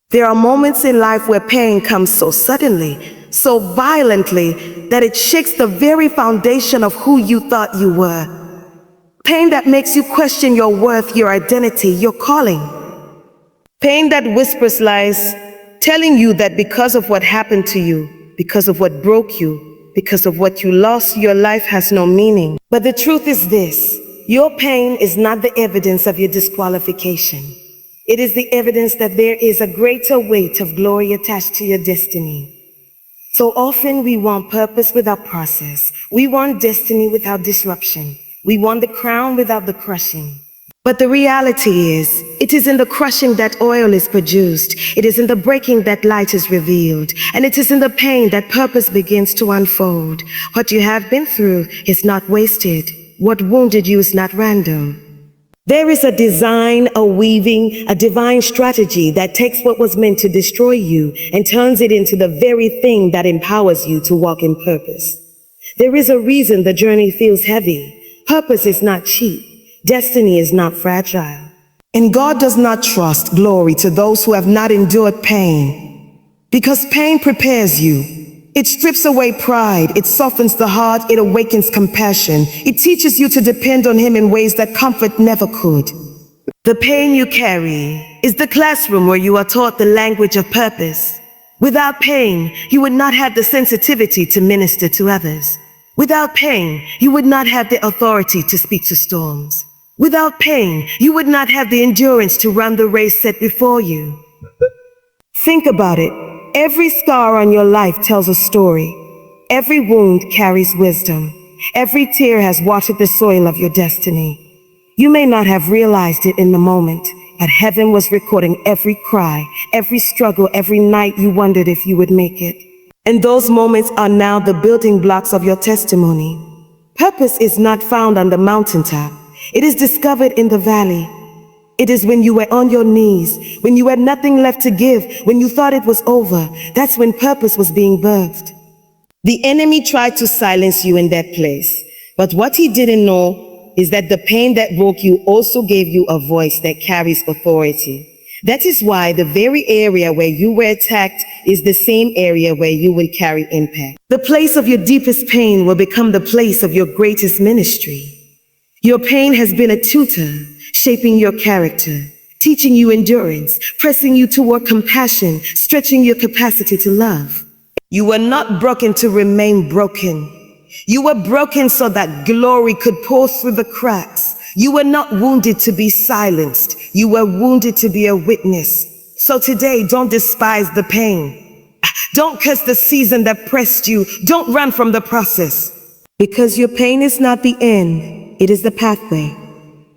There are moments in life where pain comes so suddenly, so violently, that it shakes the very foundation of who you thought you were. Pain that makes you question your worth, your identity, your calling. Pain that whispers lies, telling you that because of what happened to you, because of what broke you, because of what you lost, your life has no meaning. But the truth is this: your pain is not the evidence of your disqualification. It is the evidence that there is a greater weight of glory attached to your destiny. So often we want purpose without process. We want destiny without disruption. We want the crown without the crushing. But the reality is, it is in the crushing that oil is produced. It is in the breaking that light is revealed. And it is in the pain that purpose begins to unfold. What you have been through is not wasted. What wounded you is not random. There is a design, a weaving, a divine strategy that takes what was meant to destroy you and turns it into the very thing that empowers you to walk in purpose. There is a reason the journey feels heavy. Purpose is not cheap. Destiny is not fragile. And God does not trust glory to those who have not endured pain. Because pain prepares you. It strips away pride, it softens the heart, it awakens compassion. It teaches you to depend on Him in ways that comfort never could. The pain you carry is the classroom where you are taught the language of purpose. Without pain, you would not have the sensitivity to minister to others. Without pain, you would not have the authority to speak to storms. Without pain, you would not have the endurance to run the race set before you. Think about it. Every scar on your life tells a story. Every wound carries wisdom. Every tear has watered the soil of your destiny. You may not have realized it in the moment, but heaven was recording every cry, every struggle, every night you wondered if you would make it. And those moments are now the building blocks of your testimony. Purpose is not found on the mountaintop. It is discovered in the valley. It is when you were on your knees, when you had nothing left to give, when you thought it was over. That's when purpose was being birthed. The enemy tried to silence you in that place. But what he didn't know is that the pain that broke you also gave you a voice that carries authority. That is why the very area where you were attacked is the same area where you will carry impact. The place of your deepest pain will become the place of your greatest ministry. Your pain has been a tutor, shaping your character, teaching you endurance, pressing you toward compassion, stretching your capacity to love. You were not broken to remain broken. You were broken so that glory could pour through the cracks. You were not wounded to be silenced. You were wounded to be a witness. So today, don't despise the pain. Don't curse the season that pressed you. Don't run from the process. Because your pain is not the end. It is the pathway.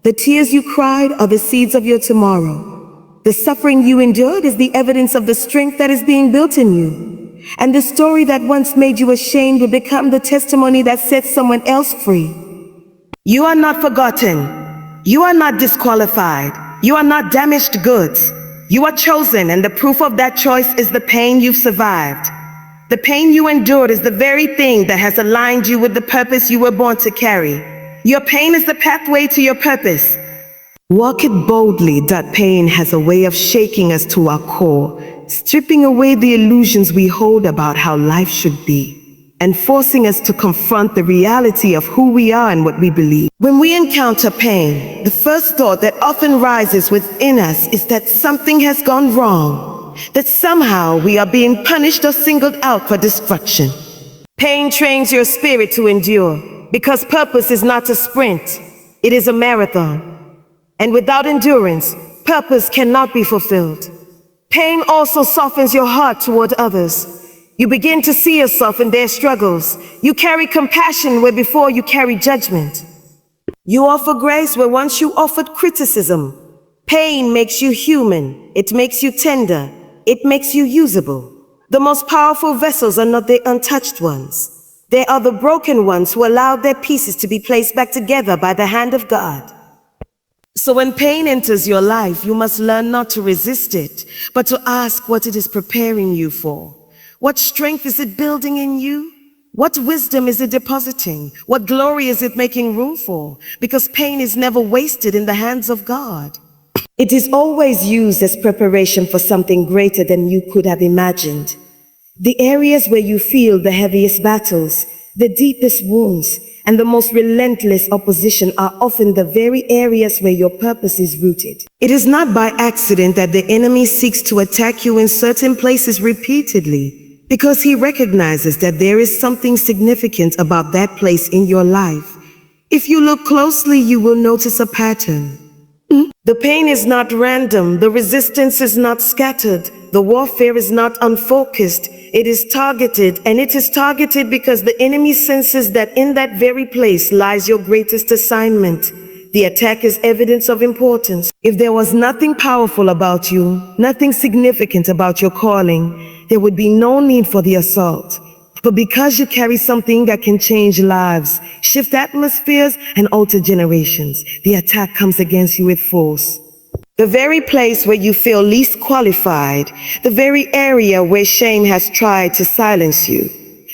The tears you cried are the seeds of your tomorrow. The suffering you endured is the evidence of the strength that is being built in you. And the story that once made you ashamed will become the testimony that sets someone else free. You are not forgotten. You are not disqualified. You are not damaged goods. You are chosen, and the proof of that choice is the pain you've survived. The pain you endured is the very thing that has aligned you with the purpose you were born to carry. Your pain is the pathway to your purpose. Walk it boldly. That pain has a way of shaking us to our core, stripping away the illusions we hold about how life should be, and forcing us to confront the reality of who we are and what we believe. When we encounter pain, the first thought that often rises within us is that something has gone wrong, that somehow we are being punished or singled out for destruction. Pain trains your spirit to endure. Because purpose is not a sprint, it is a marathon. And without endurance, purpose cannot be fulfilled. Pain also softens your heart toward others. You begin to see yourself in their struggles. You carry compassion where before you carried judgment. You offer grace where once you offered criticism. Pain makes you human. It makes you tender. It makes you usable. The most powerful vessels are not the untouched ones. They are the broken ones who allowed their pieces to be placed back together by the hand of God. So when pain enters your life, you must learn not to resist it, but to ask what it is preparing you for. What strength is it building in you? What wisdom is it depositing? What glory is it making room for? Because pain is never wasted in the hands of God. It is always used as preparation for something greater than you could have imagined. The areas where you feel the heaviest battles, the deepest wounds, and the most relentless opposition are often the very areas where your purpose is rooted. It is not by accident that the enemy seeks to attack you in certain places repeatedly, because he recognizes that there is something significant about that place in your life. If you look closely, you will notice a pattern. The pain is not random, the resistance is not scattered, the warfare is not unfocused, it is targeted, and it is targeted because the enemy senses that in that very place lies your greatest assignment. The attack is evidence of importance. If there was nothing powerful about you, nothing significant about your calling, there would be no need for the assault. But because you carry something that can change lives, shift atmospheres, and alter generations, the attack comes against you with force. The very place where you feel least qualified, the very area where shame has tried to silence you,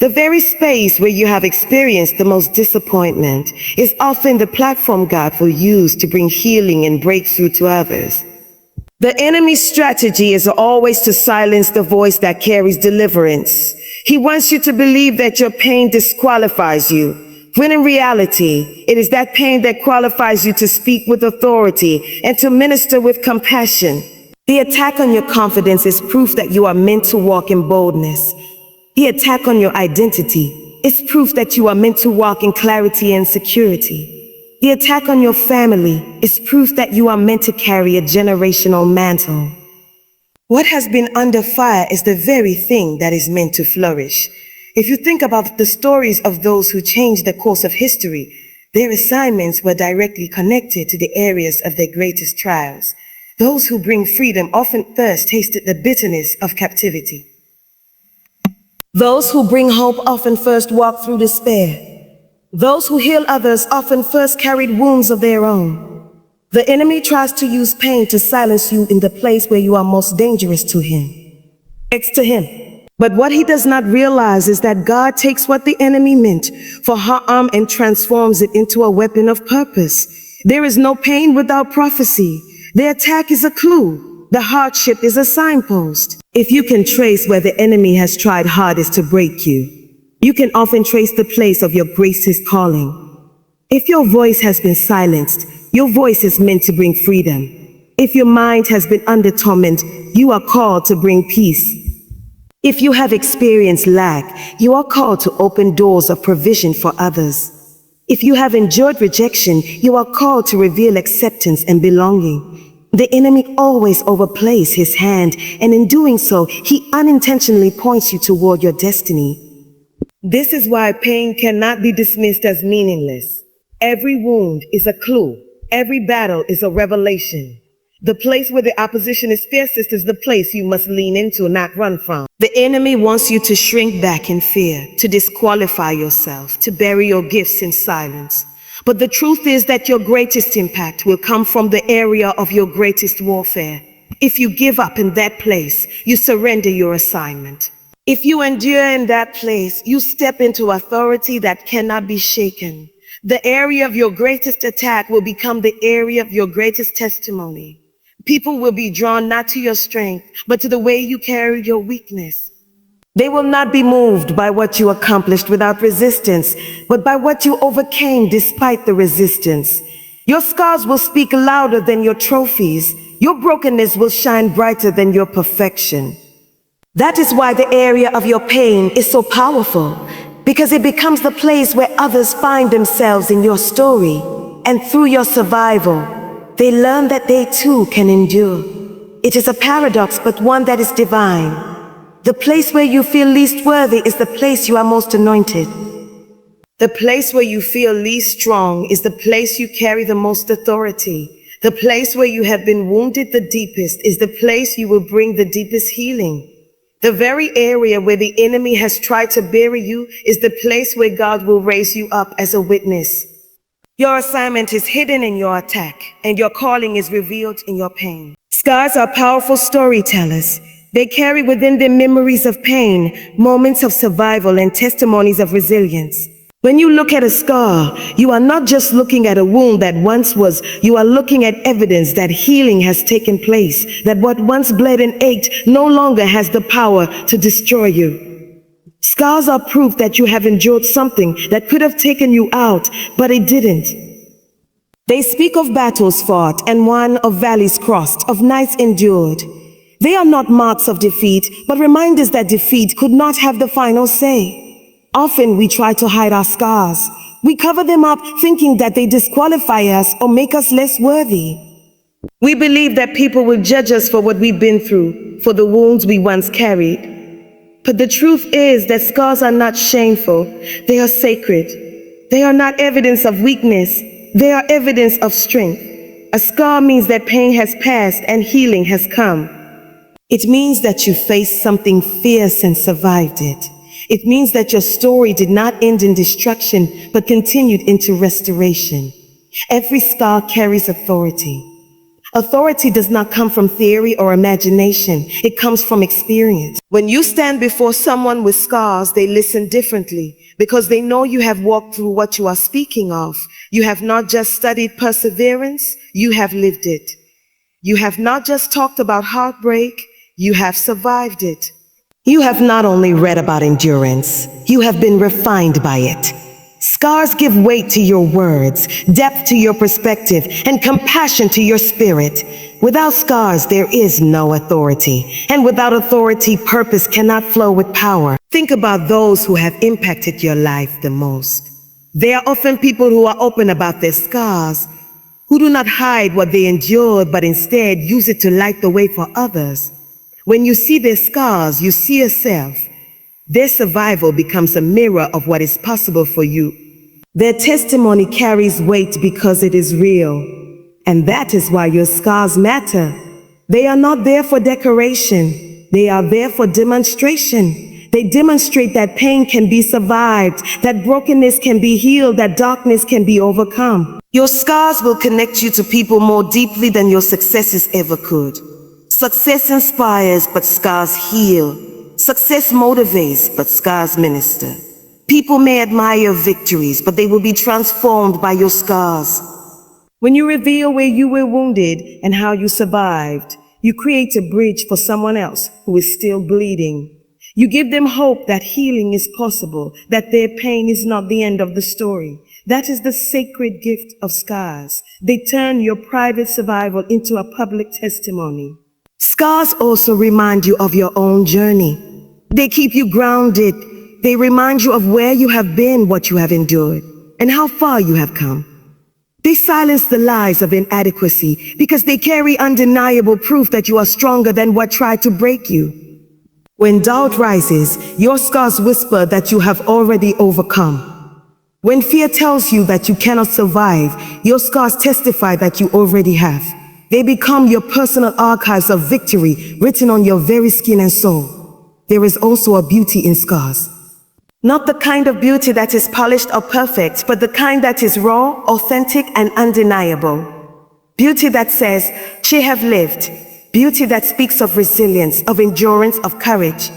the very space where you have experienced the most disappointment is often the platform God will use to bring healing and breakthrough to others. The enemy's strategy is always to silence the voice that carries deliverance. He wants you to believe that your pain disqualifies you, when in reality, it is that pain that qualifies you to speak with authority and to minister with compassion. The attack on your confidence is proof that you are meant to walk in boldness. The attack on your identity is proof that you are meant to walk in clarity and security. The attack on your family is proof that you are meant to carry a generational mantle. What has been under fire is the very thing that is meant to flourish. If you think about the stories of those who changed the course of history, their assignments were directly connected to the areas of their greatest trials. Those who bring freedom often first tasted the bitterness of captivity. Those who bring hope often first walk through despair. Those who heal others often first carried wounds of their own. The enemy tries to use pain to silence you in the place where you are most dangerous to him, next to him. But what he does not realize is that God takes what the enemy meant for harm and transforms it into a weapon of purpose. There is no pain without prophecy. The attack is a clue. The hardship is a signpost. If you can trace where the enemy has tried hardest to break you, you can often trace the place of your greatest calling. If your voice has been silenced, your voice is meant to bring freedom. If your mind has been under torment, you are called to bring peace. If you have experienced lack, you are called to open doors of provision for others. If you have endured rejection, you are called to reveal acceptance and belonging. The enemy always overplays his hand, and in doing so, he unintentionally points you toward your destiny. This is why pain cannot be dismissed as meaningless. Every wound is a clue. Every battle is a revelation. The place where the opposition is fiercest is the place you must lean into, not run from. The enemy wants you to shrink back in fear, to disqualify yourself, to bury your gifts in silence. But the truth is that your greatest impact will come from the area of your greatest warfare. If you give up in that place, you surrender your assignment. If you endure in that place, you step into authority that cannot be shaken. The area of your greatest attack will become the area of your greatest testimony. People will be drawn not to your strength, but to the way you carry your weakness. They will not be moved by what you accomplished without resistance, but by what you overcame despite the resistance. Your scars will speak louder than your trophies. Your brokenness will shine brighter than your perfection. That is why the area of your pain is so powerful, because it becomes the place where others find themselves in your story. And through your survival, they learn that they too can endure. It is a paradox, but one that is divine. The place where you feel least worthy is the place you are most anointed. The place where you feel least strong is the place you carry the most authority. The place where you have been wounded the deepest is the place you will bring the deepest healing. The very area where the enemy has tried to bury you is the place where God will raise you up as a witness. Your assignment is hidden in your attack, and your calling is revealed in your pain. Scars are powerful storytellers. They carry within them memories of pain, moments of survival, and testimonies of resilience. When you look at a scar, you are not just looking at a wound that once was, you are looking at evidence that healing has taken place, that what once bled and ached no longer has the power to destroy you. Scars are proof that you have endured something that could have taken you out, but it didn't. They speak of battles fought and won, of valleys crossed, of nights endured. They are not marks of defeat, but reminders that defeat could not have the final say. Often we try to hide our scars. We cover them up thinking that they disqualify us or make us less worthy. We believe that people will judge us for what we've been through, for the wounds we once carried. But the truth is that scars are not shameful. They are sacred. They are not evidence of weakness. They are evidence of strength. A scar means that pain has passed and healing has come. It means that you faced something fierce and survived it. It means that your story did not end in destruction, but continued into restoration. Every scar carries authority. Authority does not come from theory or imagination. It comes from experience. When you stand before someone with scars, they listen differently because they know you have walked through what you are speaking of. You have not just studied perseverance, you have lived it. You have not just talked about heartbreak, you have survived it. You have not only read about endurance, you have been refined by it. Scars give weight to your words, depth to your perspective, and compassion to your spirit. Without scars, there is no authority. And without authority, purpose cannot flow with power. Think about those who have impacted your life the most. They are often people who are open about their scars, who do not hide what they endured, but instead use it to light the way for others. When you see their scars, you see yourself. Their survival becomes a mirror of what is possible for you. Their testimony carries weight because it is real. And that is why your scars matter. They are not there for decoration. They are there for demonstration. They demonstrate that pain can be survived, that brokenness can be healed, that darkness can be overcome. Your scars will connect you to people more deeply than your successes ever could. Success inspires, but scars heal. Success motivates, but scars minister. People may admire your victories, but they will be transformed by your scars. When you reveal where you were wounded and how you survived, you create a bridge for someone else who is still bleeding. You give them hope that healing is possible, that their pain is not the end of the story. That is the sacred gift of scars. They turn your private survival into a public testimony. Scars also remind you of your own journey. They keep you grounded. They remind you of where you have been, what you have endured, and how far you have come. They silence the lies of inadequacy because they carry undeniable proof that you are stronger than what tried to break you. When doubt rises, your scars whisper that you have already overcome. When fear tells you that you cannot survive, your scars testify that you already have. They become your personal archives of victory written on your very skin and soul. There is also a beauty in scars. Not the kind of beauty that is polished or perfect, but the kind that is raw, authentic, and undeniable. Beauty that says, "She have lived." Beauty that speaks of resilience, of endurance, of courage.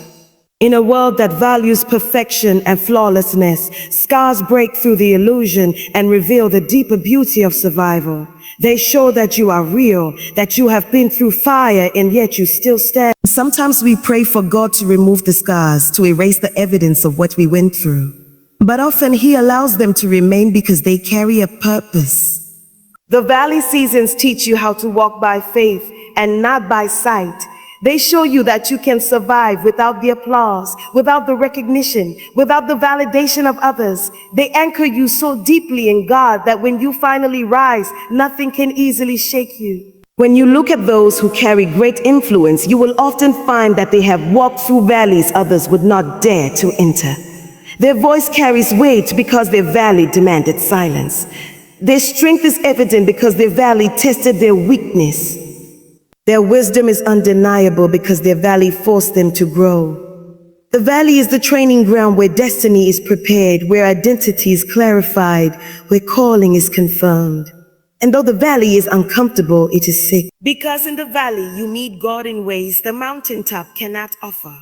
In a world that values perfection and flawlessness, scars break through the illusion and reveal the deeper beauty of survival. They show that you are real, that you have been through fire and yet you still stand. Sometimes we pray for God to remove the scars, to erase the evidence of what we went through. But often He allows them to remain because they carry a purpose. The valley seasons teach you how to walk by faith and not by sight. They show you that you can survive without the applause, without the recognition, without the validation of others. They anchor you so deeply in God that when you finally rise, nothing can easily shake you. When you look at those who carry great influence, you will often find that they have walked through valleys others would not dare to enter. Their voice carries weight because their valley demanded silence. Their strength is evident because their valley tested their weakness. Their wisdom is undeniable because their valley forced them to grow. The valley is the training ground where destiny is prepared, where identity is clarified, where calling is confirmed. And though the valley is uncomfortable, it is safe. Because in the valley, you meet God in ways the mountaintop cannot offer.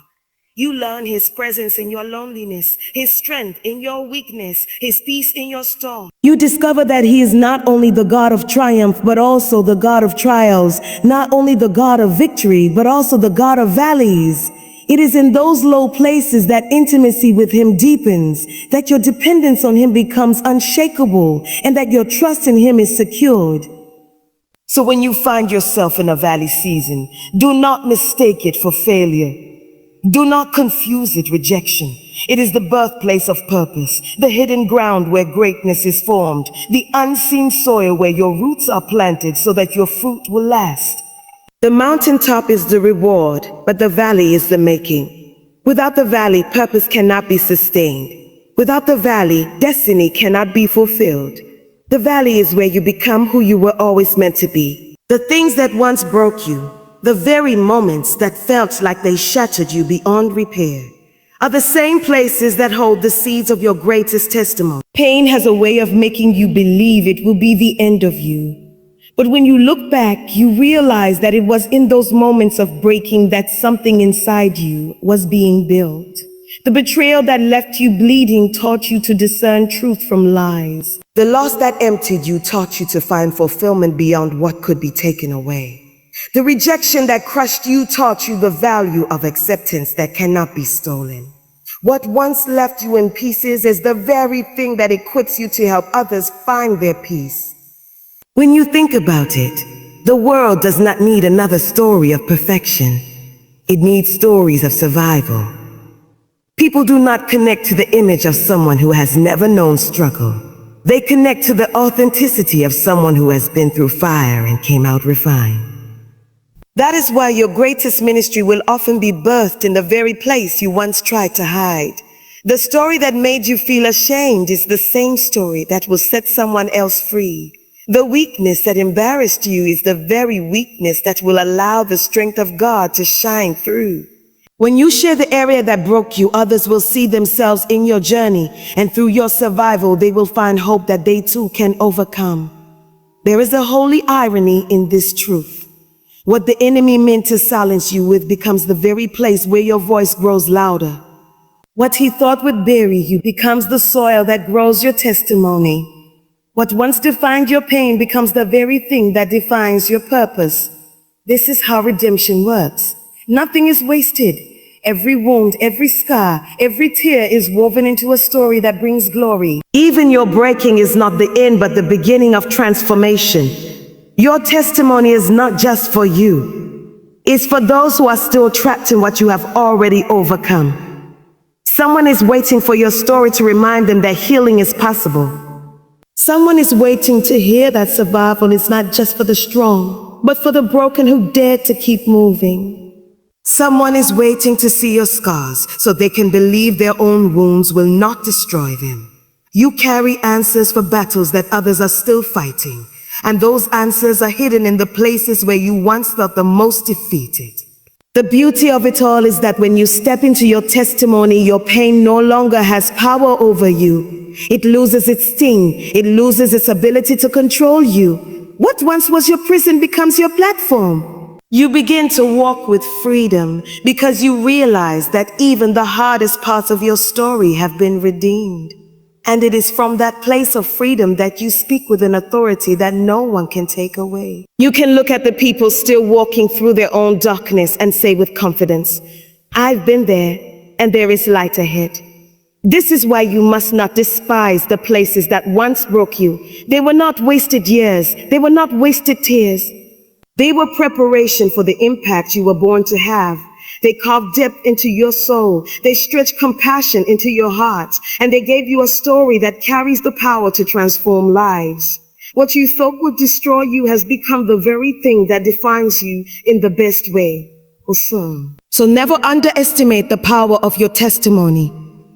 You learn His presence in your loneliness, His strength in your weakness, His peace in your storm. You discover that He is not only the God of triumph, but also the God of trials, not only the God of victory, but also the God of valleys. It is in those low places that intimacy with Him deepens, that your dependence on Him becomes unshakable, and that your trust in Him is secured. So when you find yourself in a valley season, do not mistake it for failure. Do not confuse it rejection. It is the birthplace of purpose, the hidden ground where greatness is formed, the unseen soil where your roots are planted so that your fruit will last. The mountaintop is the reward, but the valley is the making. Without the valley, purpose cannot be sustained. Without the valley, destiny cannot be fulfilled. The valley is where you become who you were always meant to be. The things that once broke you, the very moments that felt like they shattered you beyond repair, are the same places that hold the seeds of your greatest testimony. Pain has a way of making you believe it will be the end of you. But when you look back, you realize that it was in those moments of breaking that something inside you was being built. The betrayal that left you bleeding taught you to discern truth from lies. The loss that emptied you taught you to find fulfillment beyond what could be taken away. The rejection that crushed you taught you the value of acceptance that cannot be stolen. What once left you in pieces is the very thing that equips you to help others find their peace. When you think about it, the world does not need another story of perfection. It needs stories of survival. People do not connect to the image of someone who has never known struggle. They connect to the authenticity of someone who has been through fire and came out refined. That is why your greatest ministry will often be birthed in the very place you once tried to hide. The story that made you feel ashamed is the same story that will set someone else free. The weakness that embarrassed you is the very weakness that will allow the strength of God to shine through. When you share the area that broke you, others will see themselves in your journey, and through your survival, they will find hope that they too can overcome. There is a holy irony in this truth. What the enemy meant to silence you with becomes the very place where your voice grows louder. What he thought would bury you becomes the soil that grows your testimony. What once defined your pain becomes the very thing that defines your purpose. This is how redemption works. Nothing is wasted. Every wound, every scar, every tear is woven into a story that brings glory. Even your breaking is not the end, but the beginning of transformation. Your testimony is not just for you. It's for those who are still trapped in what you have already overcome. Someone is waiting for your story to remind them that healing is possible. Someone is waiting to hear that survival is not just for the strong, but for the broken who dared to keep moving. Someone is waiting to see your scars so they can believe their own wounds will not destroy them. You carry answers for battles that others are still fighting. And those answers are hidden in the places where you once felt the most defeated. The beauty of it all is that when you step into your testimony, your pain no longer has power over you. It loses its sting. It loses its ability to control you. What once was your prison becomes your platform. You begin to walk with freedom because you realize that even the hardest parts of your story have been redeemed. And it is from that place of freedom that you speak with an authority that no one can take away. You can look at the people still walking through their own darkness and say with confidence, I've been there, and there is light ahead. This is why you must not despise the places that once broke you. They were not wasted years. They were not wasted tears. They were preparation for the impact you were born to have. They carved depth into your soul. They stretched compassion into your heart. And they gave you a story that carries the power to transform lives. What you thought would destroy you has become the very thing that defines you in the best way. Awesome. So never underestimate the power of your testimony.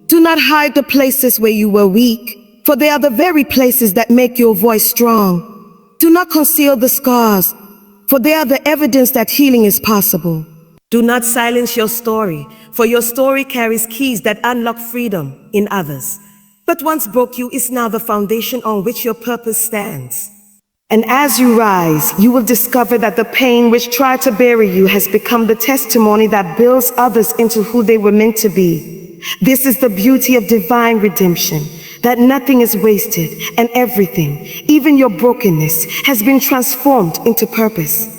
Do not hide the places where you were weak, for they are the very places that make your voice strong. Do not conceal the scars, for they are the evidence that healing is possible. Do not silence your story, for your story carries keys that unlock freedom in others. But once broke you is now the foundation on which your purpose stands. And as you rise, you will discover that the pain which tried to bury you has become the testimony that builds others into who they were meant to be. This is the beauty of divine redemption, that nothing is wasted and everything, even your brokenness, has been transformed into purpose.